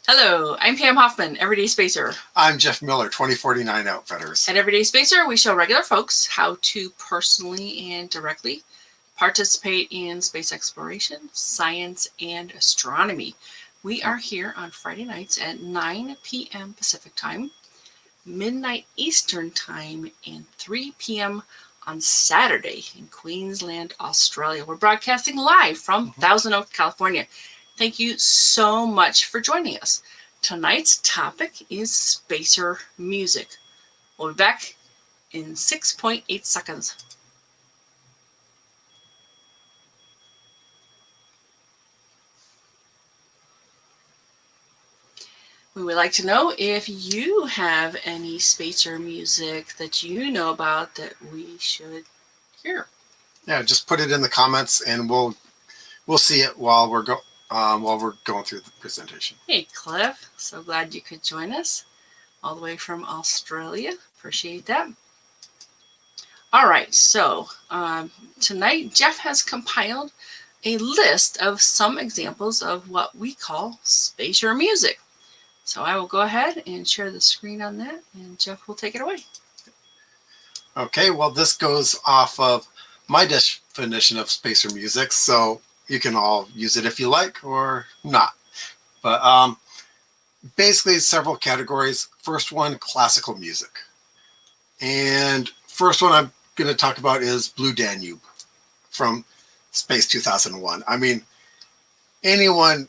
Hello, I'm Pam Hoffman, Everyday Spacer. I'm Jeff Miller, 2049 Outfitters. At Everyday Spacer, we show regular folks how to personally and directly participate in space exploration, science, and astronomy. We are here on Friday nights at 9 p.m. Pacific Time, midnight Eastern Time, and 3 p.m. on Saturday in Queensland, Australia. We're broadcasting live from Thousand Oaks, California. Thank you so much for joining us. Tonight's topic is spacer music. We'll be back in 6.8 seconds. We would like to know if you have any spacer music that you know about that we should hear. Yeah, just put it in the comments, and we'll see it while we're going through the presentation. Hey, Cliff. So glad you could join us all the way from Australia. Appreciate that. All right, so tonight Jeff has compiled a list of some examples of what we call spacer music. So I will go ahead and share the screen on that, and Jeff will take it away. Okay, well, this goes off of my definition of spacer music, so you can all use it if you like or not. But basically, several categories. First one, classical music. And first one I'm going to talk about is Blue Danube from Space 2001. I mean, anyone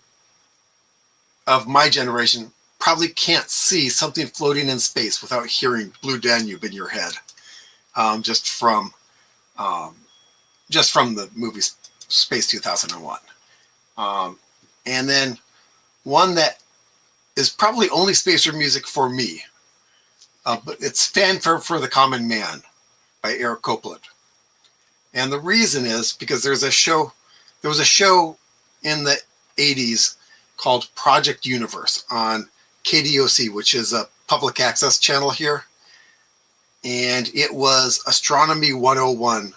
of my generation probably can't see something floating in space without hearing Blue Danube in your head, just from the movie Space 2001. And then one that is probably only spacer music for me, but it's Fanfare for the Common Man by Eric Copeland. And the reason is because there was a show in the 80s called Project Universe on KDOC, which is a public access channel here. And it was Astronomy 101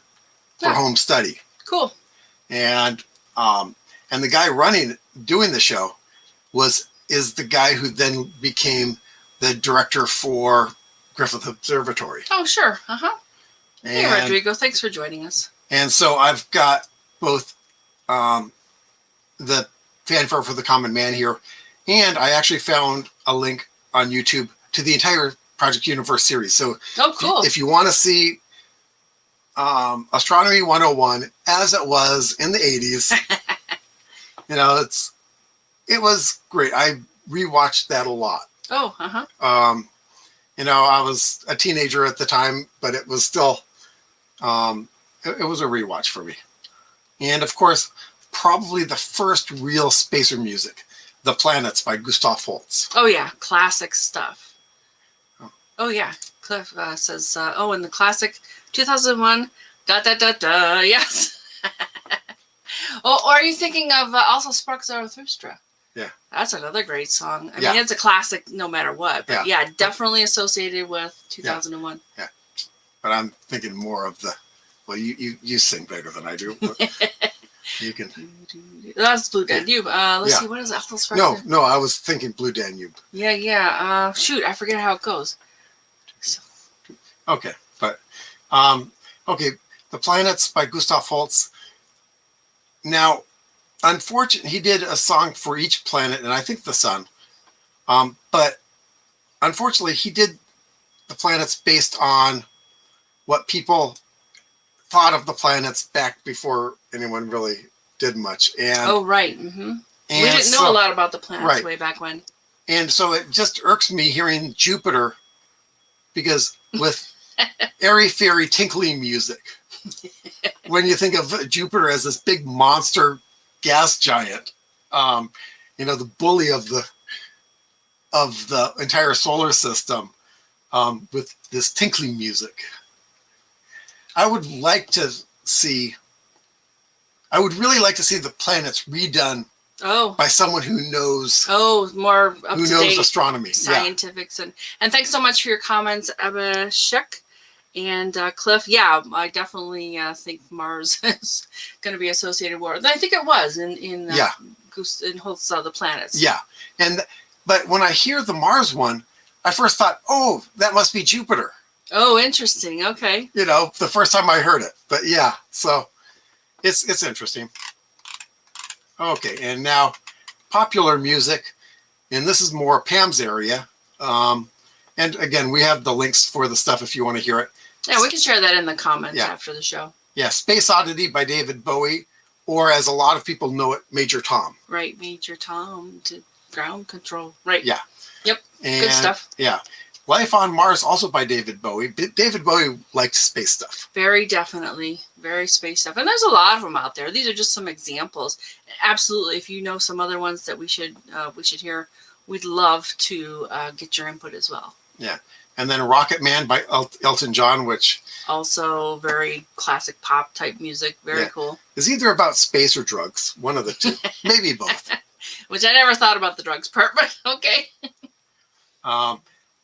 for home study. Cool. And the guy doing the show is the guy who then became the director for Griffith Observatory. Oh, sure. Hey, Rodrigo, thanks for joining us. And so I've got both the Fanfare for the Common Man here, and I actually found a link on YouTube to the entire Project Universe series. So cool. If you want to see Astronomy 101 as it was in the 80s, it was great. I rewatched that a lot. Oh, I was a teenager at the time, but it was still it was a rewatch for me. And of course, probably the first real spacer music, The Planets by Gustav Holtz. Oh yeah, classic stuff. Oh yeah, Cliff says, and the classic 2001, yes. Or are you thinking of also Spark Zarathustra? Yeah. That's another great song. I mean, it's a classic no matter what, but yeah, definitely associated with 2001. Yeah. But I'm thinking more of you sing better than I do. You can. That's Blue Danube. Let's see, what is that? No, I was thinking Blue Danube. Yeah. Shoot, I forget how it goes. Okay, but The Planets by Gustav Holtz. Now, unfortunately, he did a song for each planet, and I think the sun. But unfortunately, he did the planets based on what people thought of the planets back before anyone really did much. And right. Mm-hmm. We didn't know a lot about the planets way back when. And so it just irks me hearing Jupiter, because with airy-fairy tinkly music, when you think of Jupiter as this big monster gas giant, the bully of the entire solar system, with this tinkly music. I would really like to see the planets redone by someone who knows more up who to knows date astronomy, scientifics. And thanks so much for your comments, Abhishek and Cliff. I definitely think Mars is going to be associated with. I think it was in Holtz The Planets. Yeah, But when I hear the Mars one, I first thought, oh, that must be Jupiter. Oh, interesting. Okay. You know, the first time I heard it. But yeah, so it's interesting. Okay, and now popular music, and this is more Pam's area. And again, we have the links for the stuff if you want to hear it. Yeah, we can share that in the comments Yeah. after the show. Yeah, Space Oddity by David Bowie, or as a lot of people know it, Major Tom. Right, Major Tom to ground control. Right. Yeah. Yep. And, good stuff. Yeah. Life on Mars, also by David Bowie. David Bowie liked space stuff. Very definitely. Very space stuff. And there's a lot of them out there. These are just some examples. Absolutely. If you know some other ones that we should hear, we'd love to get your input as well. Yeah. And then Rocket Man by Elton John, which... Also very classic pop type music. Very cool. Is either about space or drugs. One of the two. Maybe both. Which I never thought about the drugs part, but okay.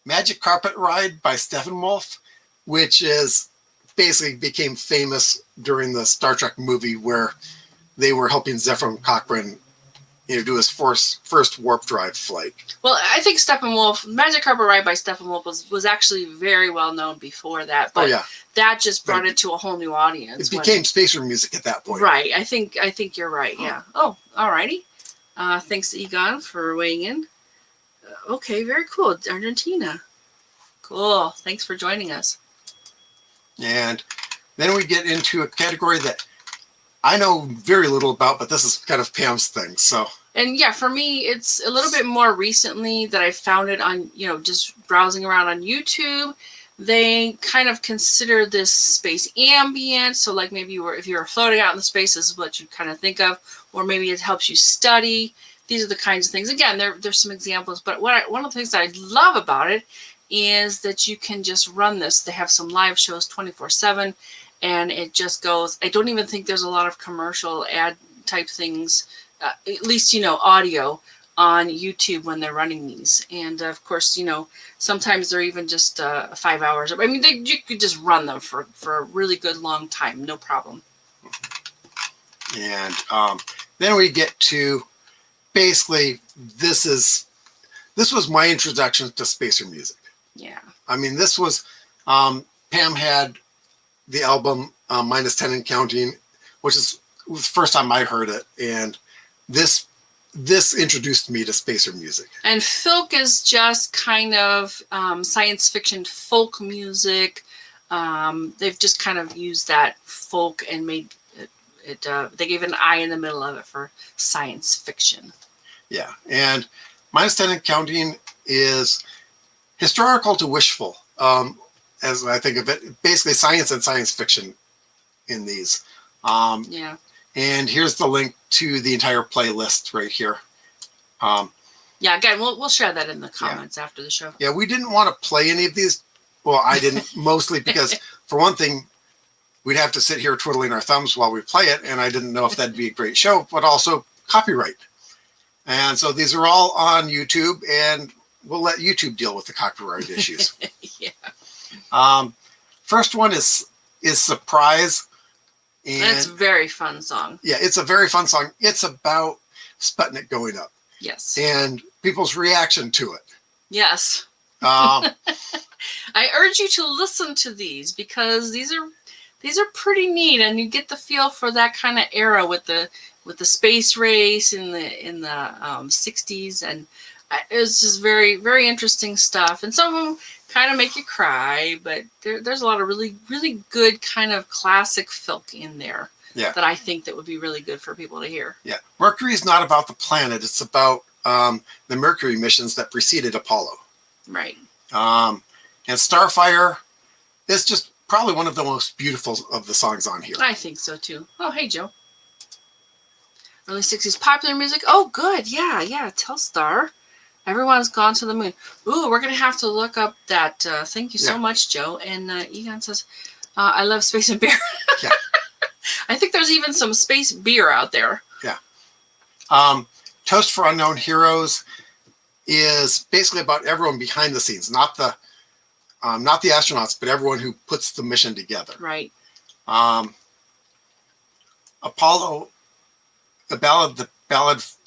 Magic Carpet Ride by Steppenwolf, which is basically became famous during the Star Trek movie where they were helping Zefram Cochrane, you know, do his first warp drive flight. Well, I think Steppenwolf, Magic Carpet Ride by Steppenwolf was actually very well known before that, but that just brought it to a whole new audience. It became spacer music at that point. Right. I think you're right. Yeah. Oh, alrighty. Thanks, Egon, for weighing in. Okay, very cool. Argentina. Cool. Thanks for joining us. And then we get into a category that I know very little about, but this is kind of Pam's thing. So. And yeah, for me, it's a little bit more recently that I found it on, just browsing around on YouTube. They kind of consider this space ambient. So like maybe if you were floating out in the space, this is what you kind of think of, or maybe it helps you study. These are the kinds of things. Again, there's some examples, but one of the things that I love about it is that you can just run this. They have some live shows 24/7, and it just goes. I don't even think there's a lot of commercial ad type things, at least, audio on YouTube when they're running these. And of course, sometimes they're even just 5 hours. I mean, you could just run them for a really good long time, no problem. And then we get to basically this was my introduction to spacer music. Yeah. I mean, this was Pam had the album -10 and Counting, which was the first time I heard it, and this introduced me to spacer music. And folk is just kind of science fiction folk music. They've just kind of used that folk and made it. They gave an I in the middle of it for science fiction. Yeah, and -10 and Counting is historical to wishful, as I think of it. Basically, science and science fiction in these. Yeah. And here's the link to the entire playlist right here. Yeah, again, we'll share that in the comments after the show. Yeah, we didn't want to play any of these. Well, I didn't, mostly because, for one thing, we'd have to sit here twiddling our thumbs while we play it, and I didn't know if that'd be a great show, but also copyright. And so these are all on YouTube, and we'll let YouTube deal with the copyright issues. Yeah. First one is Surprise. And that's a very fun song. Yeah, it's a very fun song. It's about Sputnik going up. Yes. And people's reaction to it. Yes. Um, I urge you to listen to these because these are pretty neat, and you get the feel for that kind of era with the space race in the 60s, and it's just very, very interesting stuff. And some of them kind of make you cry, but there's a lot of really, really good kind of classic folk in there. Yeah. That I think that would be really good for people to hear. Yeah. Mercury's not about the planet. It's about the Mercury missions that preceded Apollo. Right. And Starfire is just probably one of the most beautiful of the songs on here. I think so too. Oh, hey, Joe. Early 60s popular music. Oh, good. Yeah. Telstar. Everyone's gone to the moon. Ooh, we're going to have to look up that. Thank you so much, Joe. And Egon says, I love space and beer. Yeah. I think there's even some space beer out there. Yeah. Toast for Unknown Heroes is basically about everyone behind the scenes, not the astronauts, but everyone who puts the mission together. Right. Apollo, the ballad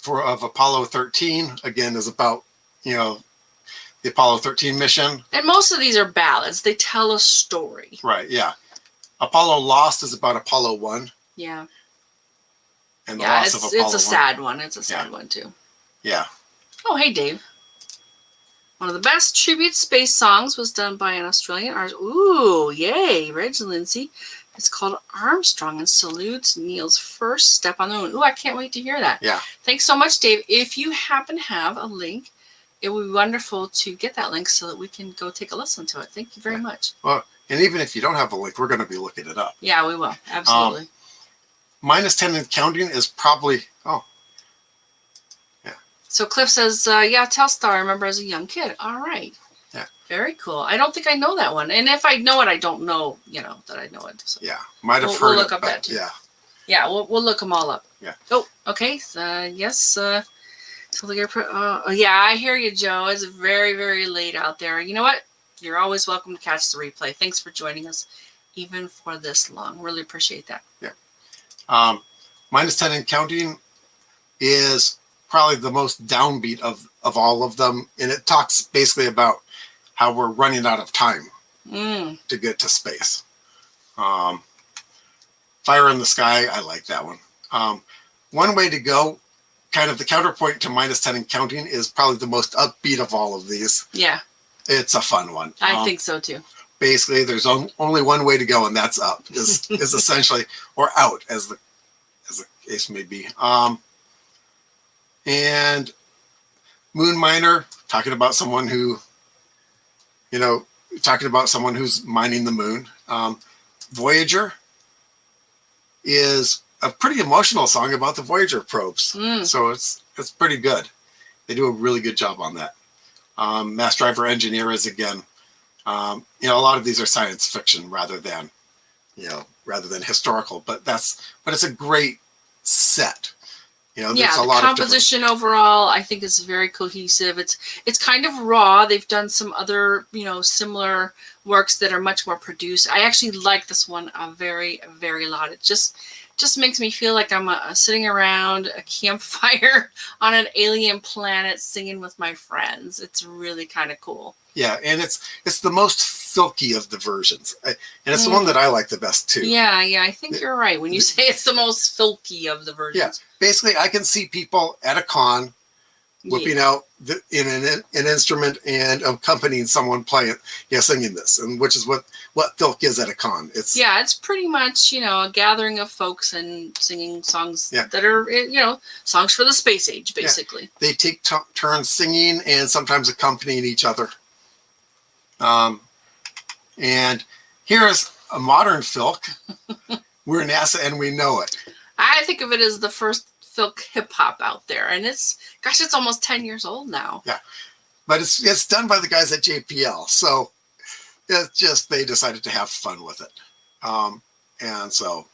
of Apollo 13 again is about the Apollo 13 mission. And most of these are ballads. They tell a story. Right, yeah. Apollo Lost is about Apollo 1. Yeah. And the loss of Apollo 1. It's a sad one. It's a sad one, too. Yeah. Oh, hey, Dave. One of the best tribute space songs was done by an Australian artist. Ooh, yay, Reg Lindsay. It's called Armstrong and salutes Neil's first step on the moon. Ooh, I can't wait to hear that. Yeah. Thanks so much, Dave. If you happen to have a link, it would be wonderful to get that link so that we can go take a listen to it. Thank you very much. Well, and even if you don't have a link, we're going to be looking it up. Yeah, we will. Absolutely. -10 and counting is probably, So Cliff says, yeah, Telstar, I remember as a young kid. All right. Yeah. Very cool. I don't think I know that one. And if I know it, I don't know, that I know it. So yeah, might have heard we'll look it, up that too. Yeah. Yeah, we'll look them all up. Yeah. Oh, okay. Yes. Yeah, I hear you, Joe. It's very, very late out there. You know what? You're always welcome to catch the replay. Thanks for joining us, even for this long. Really appreciate that. Yeah. -10 and counting is probably the most downbeat of all of them. And it talks basically about how we're running out of time to get to space. Fire in the Sky, I like that one. One Way to Go, kind of the counterpoint to -10 and counting, is probably the most upbeat of all of these. Yeah. It's a fun one. I think so too. Basically, there's only one way to go, and that's up, is essentially, or out, as the case may be. And Moon Miner, talking about someone who, who's mining the moon. Voyager is a pretty emotional song about the Voyager probes. So it's pretty good. They do a really good job on that. Mass Driver Engineer is, again, a lot of these are science fiction rather than historical, but it's a great set. There's a lot the composition overall, I think, is very cohesive. It's kind of raw. They've done some other, similar works that are much more produced. I actually like this one a very, very lot. It just makes me feel like I'm sitting around a campfire on an alien planet singing with my friends. It's really kind of cool. Yeah, and it's the most filky of the versions, and it's the one that I like the best too. Yeah, I think you're right when you say it's the most filky of the versions. Yeah, basically, I can see people at a con whipping out in an instrument and accompanying someone playing, singing this, and which is what filk is at a con. It's pretty much a gathering of folks and singing songs that are songs for the space age, basically. Yeah. They take turns singing and sometimes accompanying each other. And here's a modern filk. We're NASA and we know it. I think of it as the first filk hip hop out there, and it's almost 10 years old now. Yeah, but it's done by the guys at JPL, so it's just they decided to have fun with it. And so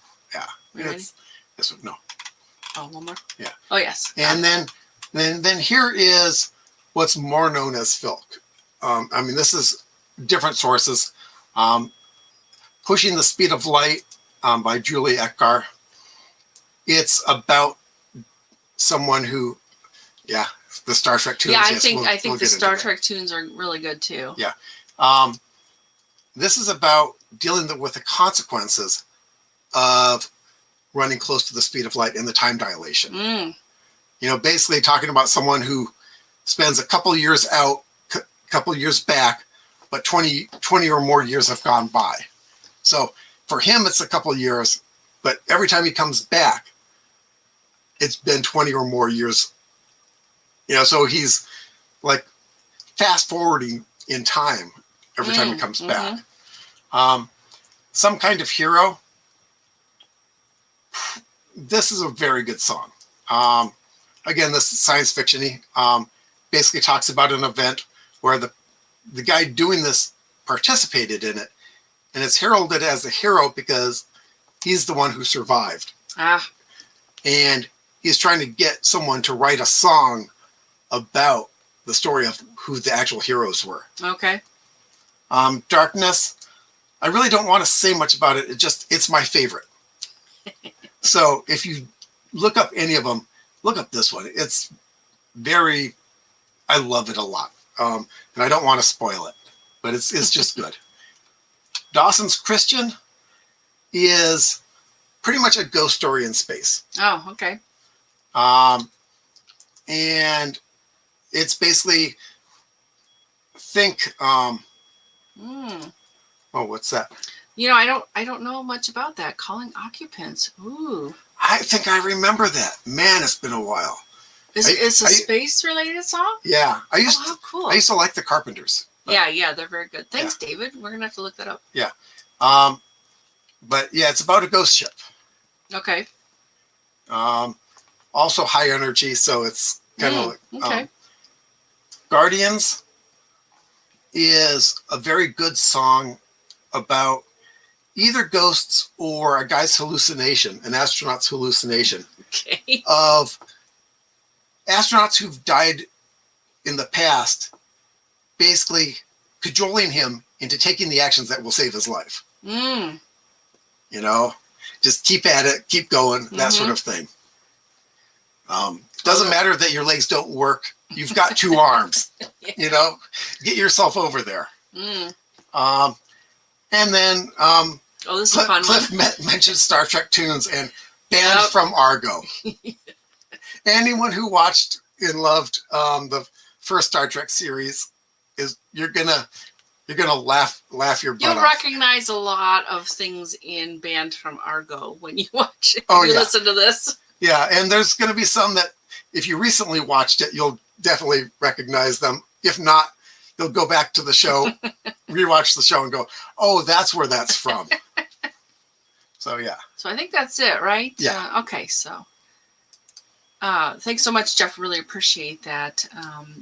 no. Oh, one more. Yeah. Oh yes. And then here is what's more known as filk. This is different sources. Pushing the Speed of Light by Julie Eckar. It's about someone who, the Star Trek tunes. Yeah, I think the Star Trek tunes are really good too. Yeah. This is about dealing with the consequences of running close to the speed of light and the time dilation. Basically talking about someone who spends a couple years out, couple years back, but 20 or more years have gone by. So for him, it's a couple years, but every time he comes back, it's been 20 or more years. So he's like fast forwarding in time every time he comes back. Some Kind of Hero. This is a very good song. Again, this is science fiction-y. Basically talks about an event where the guy doing this participated in it, and it's heralded as a hero because he's the one who survived. And he's trying to get someone to write a song about the story of who the actual heroes were. Okay. Darkness. I really don't want to say much about it. It's my favorite. So if you look up any of them, look up this one. It's very I love it a lot. And I don't want to spoil it, but it's just good. Dawson's Christian is pretty much a ghost story in space. Oh, okay. And it's basically what's that? I don't know much about that. Calling occupants. Ooh. I think I remember that. Man, it's been a while. It's a space related song? Yeah. How cool. I used to like the Carpenters. Yeah, they're very good. Thanks, David. We're gonna have to look that up. Yeah. But yeah, it's about a ghost ship. Okay. Also high energy, so it's kind of like okay. Guardians is a very good song about either ghosts or a guy's hallucination, an astronaut's hallucination of astronauts who've died in the past, basically cajoling him into taking the actions that will save his life. Just keep at it, keep going, that sort of thing. Doesn't matter that your legs don't work. You've got 2 arms, get yourself over there. And then this is a fun Cliff mentioned Star Trek tunes and Banned from Argo. Anyone who watched and loved the first Star Trek series you're gonna laugh your butt off. You'll recognize a lot of things in Banned from Argo when you watch it. Listen to this. Yeah, and there's gonna be some that if you recently watched it, you'll definitely recognize them. If not, you'll go back to the show, rewatch the show, and go, "Oh, that's where that's from." So yeah. So I think that's it, right? Yeah. Okay. So, thanks so much, Jeff. Really appreciate that.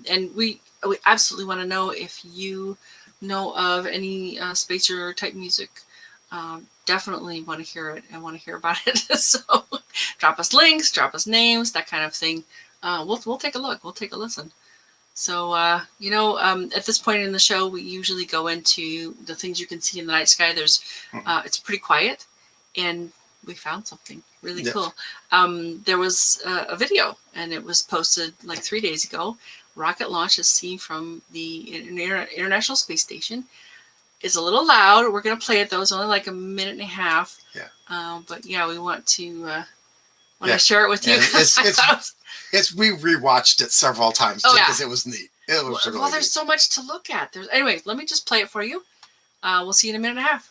And we absolutely want to know if you know of any spacer type music. Definitely want to hear it and want to hear about it. So, drop us links, drop us names, that kind of thing. We'll take a look. We'll take a listen. So, at this point in the show, we usually go into the things you can see in the night sky. It's pretty quiet, and we found something really cool. There was a video, and it was posted like 3 days ago. Rocket launch is seen from the International Space Station. It's a little loud. We're going to play it, though. It's only like a minute and a half. Yeah. But yeah, we want to share it with you. We rewatched it several times because it was neat. It was really there's so much to look at. Anyway, let me just play it for you. We'll see you in a minute and a half.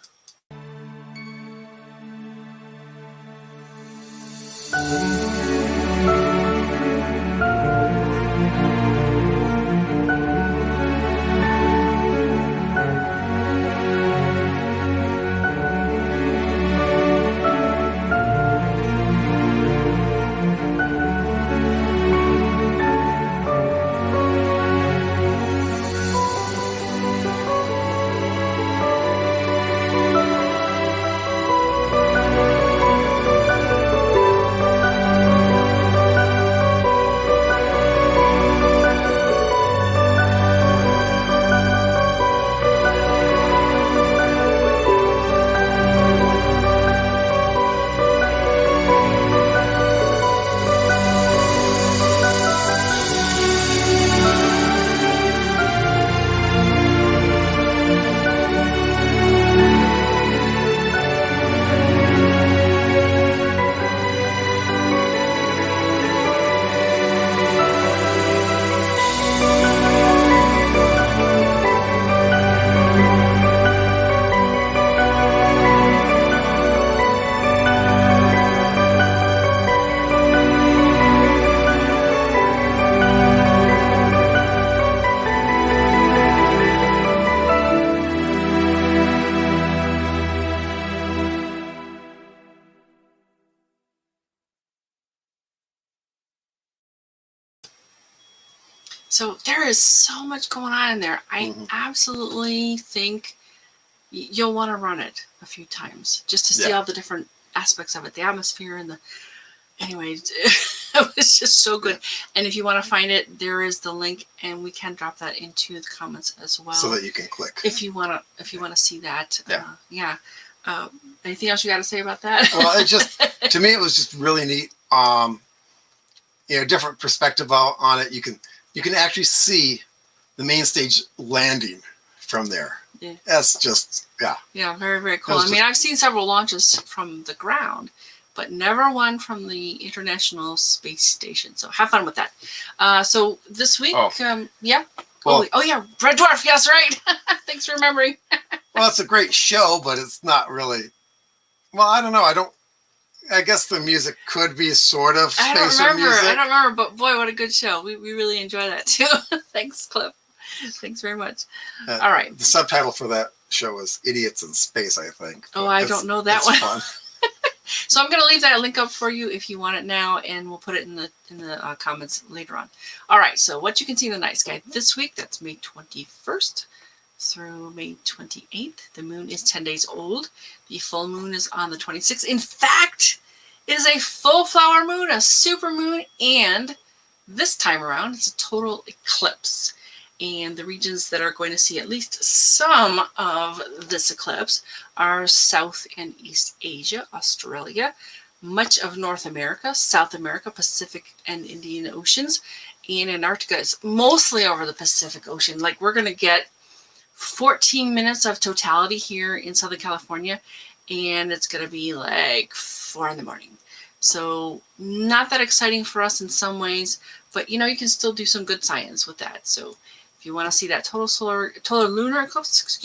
So there is so much going on in there. I absolutely think you'll want to run it a few times just to see all the different aspects of it, the atmosphere and anyway, it was just so good. And if you want to find it, there is the link, and we can drop that into the comments as well, so that you can click if you want to see that. Anything else you got to say about that? Well, to me, it was just really neat. Different perspective on it. You can you can actually see the main stage landing from there. Yeah. That's just, yeah. Yeah, very, very cool. I mean, I've seen several launches from the ground, but never one from the International Space Station. So have fun with that. So this week, yeah. Well, oh, yeah, Red Dwarf. Yes, right. Thanks for remembering. Well, it's a great show, but it's not really. Well, I don't know. I guess the music could be sort of spacer music. I don't remember, but boy, what a good show. We really enjoy that too. Thanks, Cliff. Thanks very much. All right. The subtitle for that show is "Idiots in Space," I think. Oh, I don't know that one. Fun. So I'm going to leave that link up for you if you want it now, and we'll put it in the comments later on. All right. So what you can see in the night sky this week, that's May 21st through May 28th. The moon is 10 days old. The full moon is on the 26th. In fact, it is a full flower moon, a super moon, and this time around, it's a total eclipse. And the regions that are going to see at least some of this eclipse are South and East Asia, Australia, much of North America, South America, Pacific and Indian Oceans, and Antarctica is mostly over the Pacific Ocean. Like, we're going to get 14 minutes of totality here in Southern California, and it's going to be like 4 in the morning. So not that exciting for us in some ways, but you can still do some good science with that. So if you want to see that total lunar eclipse,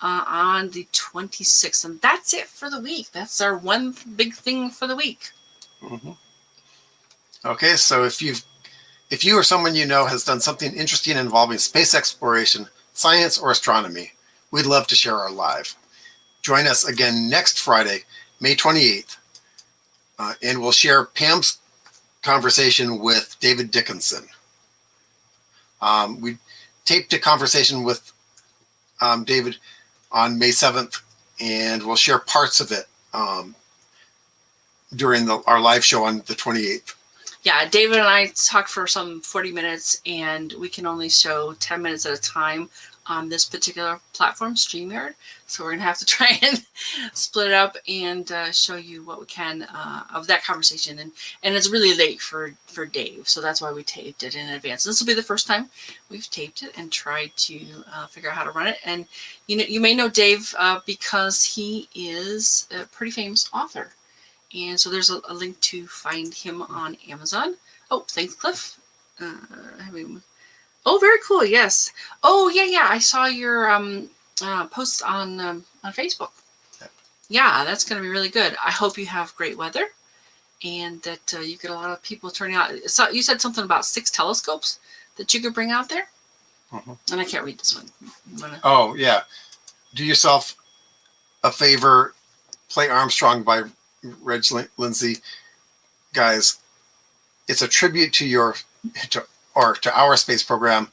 on the 26th, and that's it for the week. That's our one big thing for the week. Mm-hmm. Okay, so if you or someone you know has done something interesting involving space exploration, science, or astronomy, we'd love to share our live. Join us again next Friday, May 28th, and we'll share Pam's conversation with David Dickinson. We taped a conversation with David on May 7th, and we'll share parts of it during our live show on the 28th. Yeah, David and I talked for some 40 minutes, and we can only show 10 minutes at a time on this particular platform, StreamYard. So we're going to have to try and split it up and show you what we can of that conversation. And it's really late for Dave, so that's why we taped it in advance. This will be the first time we've taped it and tried to figure out how to run it. And you may know Dave because he is a pretty famous author. And so there's a link to find him on Amazon. Oh, thanks, Cliff. Oh, very cool. Yes. Oh, yeah. I saw your post on Facebook. Yeah, that's going to be really good. I hope you have great weather and that you get a lot of people turning out. So you said something about 6 telescopes that you could bring out there. Mm-hmm. And I can't read this one. Oh, yeah. Do yourself a favor. Play Armstrong by Reg Lindsay. Guys, it's a tribute to our space program,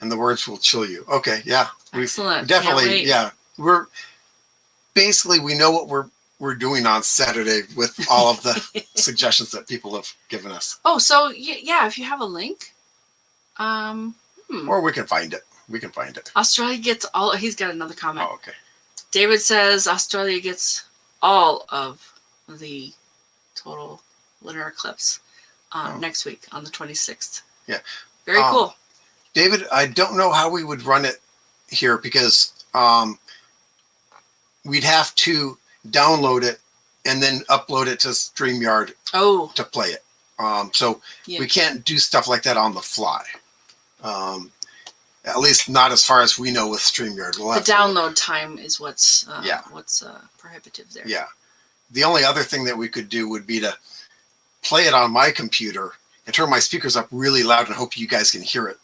and the words will chill you. Okay, yeah. Excellent. Definitely, yeah. We know what we're doing on Saturday with all of the suggestions that people have given us. Oh, so yeah, if you have a link. Or we can find it. Australia gets all, he's got another comment. Oh, okay. David says Australia gets all of the total lunar eclipse next week on the 26th. Yeah. Very cool. David, I don't know how we would run it here because we'd have to download it and then upload it to StreamYard to play it. So we can't do stuff like that on the fly. At least not as far as we know with StreamYard. We'll have the download time is what's prohibitive there. Yeah. The only other thing that we could do would be to play it on my computer and turn my speakers up really loud and hope you guys can hear it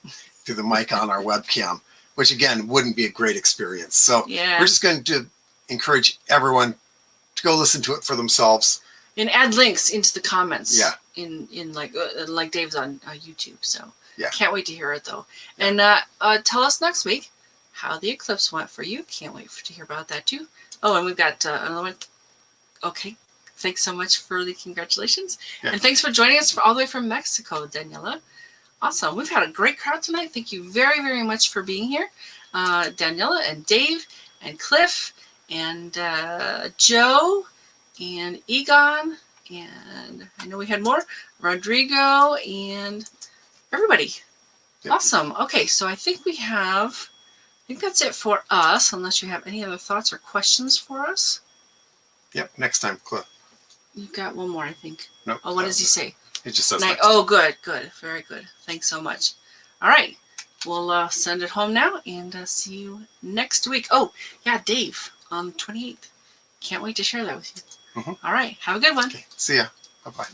through the mic on our webcam, which again wouldn't be a great experience. So we're just going to encourage everyone to go listen to it for themselves and add links into the comments. Yeah. In like Dave's on YouTube. So yeah, can't wait to hear it though. And tell us next week how the eclipse went for you. Can't wait to hear about that too. Oh, and we've got another one. Okay. Thanks so much for the congratulations. Yeah. And thanks for joining us all the way from Mexico, Daniela. Awesome. We've had a great crowd tonight. Thank you very, very much for being here. Daniela and Dave and Cliff and Joe and Egon. And I know we had more. Rodrigo and everybody. Yep. Awesome. Okay, so I think that's it for us, unless you have any other thoughts or questions for us. Yep. Next time, Cliff. You've got one more, I think. Nope. Oh, what does he say? He just says Night. next. Oh, good. Very good. Thanks so much. All right. We'll send it home now and see you next week. Oh, yeah, Dave, on the 28th. Can't wait to share that with you. Mhm. All right. Have a good one. Okay. See ya. Bye-bye.